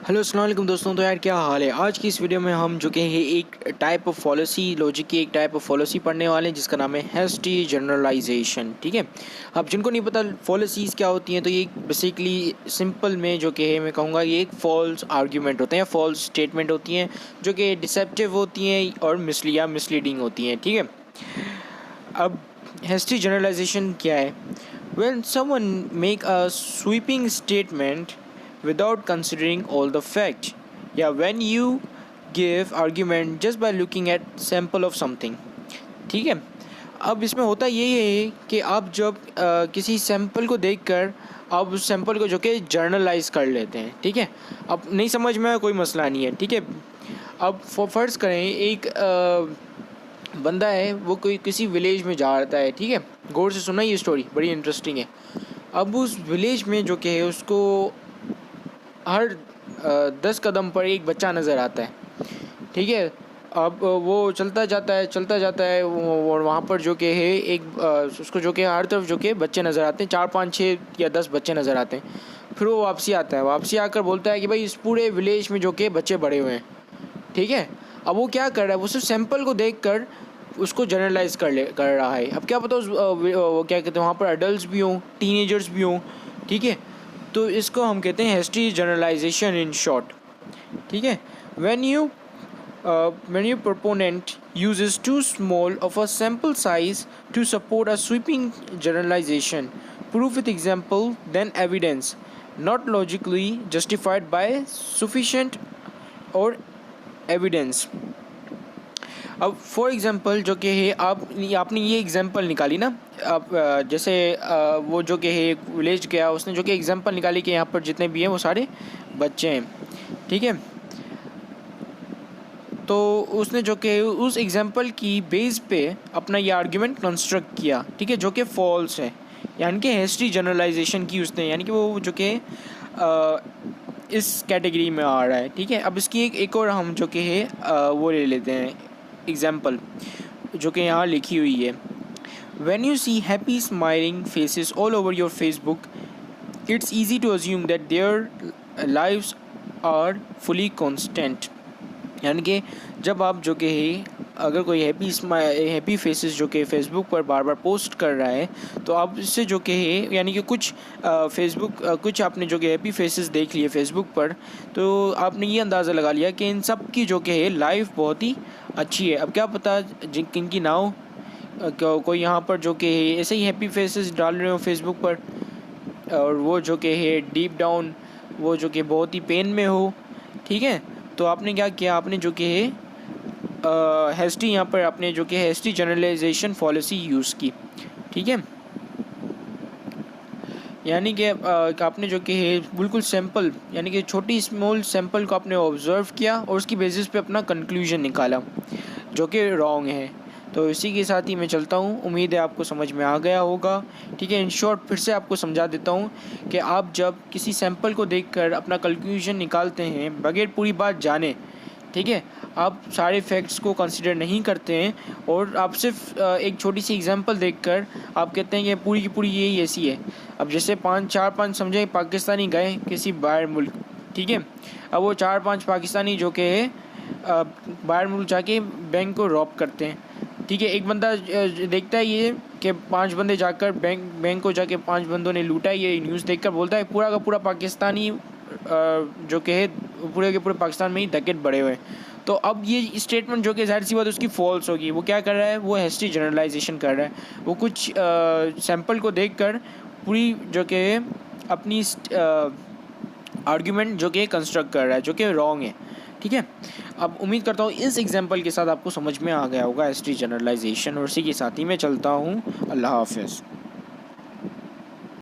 Hello अस्सलाम वालेकुम दोस्तों। तो यार क्या हाल है। आज की इस वीडियो में हम जो कि है एक टाइप ऑफ पॉलिसी लॉजिक की एक टाइप ऑफ पॉलिसी पढ़ने वाले हैं जिसका नाम है हैस्टी जनरलाइजेशन। ठीक है, अब जिनको नहीं पता पॉलिसीज़ क्या होती हैं तो ये बेसिकली सिंपल में जो कि है मैं कहूँगा ये एक फॉल्स आर्ग्यूमेंट होते हैं, फॉल्स स्टेटमेंट होती हैं जो कि डिसेप्टिव होती हैं और मिसलीडिंग होती हैं। ठीक है, अब हैस्टी जनरलाइजेशन क्या है? When someone make a sweeping statement without considering all the facts, yeah, when you give argument just by looking at sample of something. ठीक है, अब इसमें होता ये है कि आप जब किसी सैम्पल को देखकर आप उस सैम्पल को जो कि जर्नलाइज कर लेते हैं। ठीक है, अब नहीं समझ में कोई मसला नहीं है। ठीक है, अब फ़र्ज़ करें एक बंदा है, वो कोई किसी विलेज में जा रहा है। ठीक है, गौर से सुना, ये स्टोरी बड़ी इंटरेस्टिंग है। अब उस विलेज में जो कि है उसको हर 10 कदम पर एक बच्चा नज़र आता है। ठीक है, अब वो चलता जाता है और वहाँ पर जो कि है एक उसको जो कि हर तरफ जो कि बच्चे नज़र आते हैं, 4 5 6 या 10 बच्चे नज़र आते हैं। फिर वो वापसी आता है, वापसी आकर बोलता है कि भाई इस पूरे विलेज में जो कि बच्चे बड़े हुए हैं। ठीक है, अब वो क्या कर रहा है, वो सिर्फ सैंपल को देखकर उसको जनरलाइज कर रहा है। अब क्या पता वो क्या कहते हैं वहाँ पर अडल्ट भी हों, टीनेजर्स भी हों। ठीक है, तो इसको हम कहते हैं हैस्टी जनरलाइजेशन इन शॉर्ट। ठीक है, when you proponent uses too small of a sample size to support a sweeping generalization, proof with example then evidence, not logically justified by sufficient or evidence. अब for example जो कि है आपने ये example निकाली ना, अब जैसे वो जो कि है विलेज गया, उसने जो कि एग्ज़ाम्पल निकाली कि यहाँ पर जितने भी हैं वो सारे बच्चे हैं। ठीक है, तो उसने जो कि उस एग्ज़ाम्पल की बेस पे अपना ये आर्ग्यूमेंट कंस्ट्रक्ट किया। ठीक है, जो कि फॉल्स है, यानी कि हैस्टी जनरलाइजेशन की उसने, यानी कि वो जो कि इस कैटेगरी में आ रहा है। ठीक है, अब इसकी एक और हम जो कि है वो ले लेते हैं एग्जाम्पल जो कि यहाँ लिखी हुई है। When you see happy smiling faces all over your Facebook, it's easy to assume that their lives are fully constant. यानी कि जब आप जो कि है अगर कोई हैप्पी फेसेस जो कि फेसबुक पर बार बार पोस्ट कर रहा है तो आप इससे जो कि है यानी कि कुछ कुछ आपने जो कि हैप्पी फेसेस देख लिए फेसबुक पर, तो आपने ये अंदाज़ा लगा लिया कि इन सब की जो कि है लाइफ बहुत ही अच्छी है। अब क्या पता किनकी ना हो, कोई यहाँ पर जो कि है ऐसे ही हैप्पी फेसेस डाल रहे हो फेसबुक पर और वो जो कि है डीप डाउन वो जो कि बहुत ही पेन में हो। ठीक है, तो आपने क्या किया, आपने जो कि है हैस्टी यहाँ पर आपने जो कि हैस्टी जनरलाइजेशन पॉलिसी यूज़ की। ठीक है, यानी कि आपने जो कि है बिल्कुल सैम्पल यानी कि छोटी स्मॉल सैम्पल को आपने ऑब्ज़र्व किया और उसकी बेसिस पे अपना कंक्लूजन निकाला जो कि रॉन्ग है। तो इसी के साथ ही मैं चलता हूँ, उम्मीद है आपको समझ में आ गया होगा। ठीक है, इन शॉर्ट फिर से आपको समझा देता हूँ कि आप जब किसी सैम्पल को देखकर अपना कंक्लूजन निकालते हैं बगैर पूरी बात जाने, ठीक है, आप सारे फैक्ट्स को कंसिडर नहीं करते हैं और आप सिर्फ एक छोटी सी एग्जांपल देखकर आप कहते हैं कि पूरी की पूरी यही ऐसी है। अब जैसे 4-5 समझे पाकिस्तानी गए किसी बाहर मुल्क। ठीक है, अब वो 4-5 पाकिस्तानी जो कि है बाहर मुल्क जाके बैंक को रॉब करते हैं। ठीक है, एक बंदा देखता है ये कि 5 बंदे जाकर बैंक को जाके 5 बंदों ने लूटा है, ये न्यूज़ देखकर बोलता है पूरा का पूरा पाकिस्तानी जो कि है पूरे के पूरे पाकिस्तान में ही डकैत बड़े हुए। तो अब ये स्टेटमेंट जो कि ज़ाहिर सी बात उसकी फॉल्स होगी। वो क्या कर रहा है, वो हैस्टी जनरलाइजेशन कर रहा है। वो कुछ सैंपल को देखकर पूरी जो कि अपनी आर्ग्यूमेंट जो कि कंस्ट्रक्ट कर रहा है जो कि रॉन्ग है। ठीक है, अब उम्मीद करता हूँ इस एग्जांपल के साथ आपको समझ में आ गया होगा हैस्टी जनरलाइजेशन, और इसी के साथ ही मैं चलता हूँ। अल्लाह हाफ़िज़।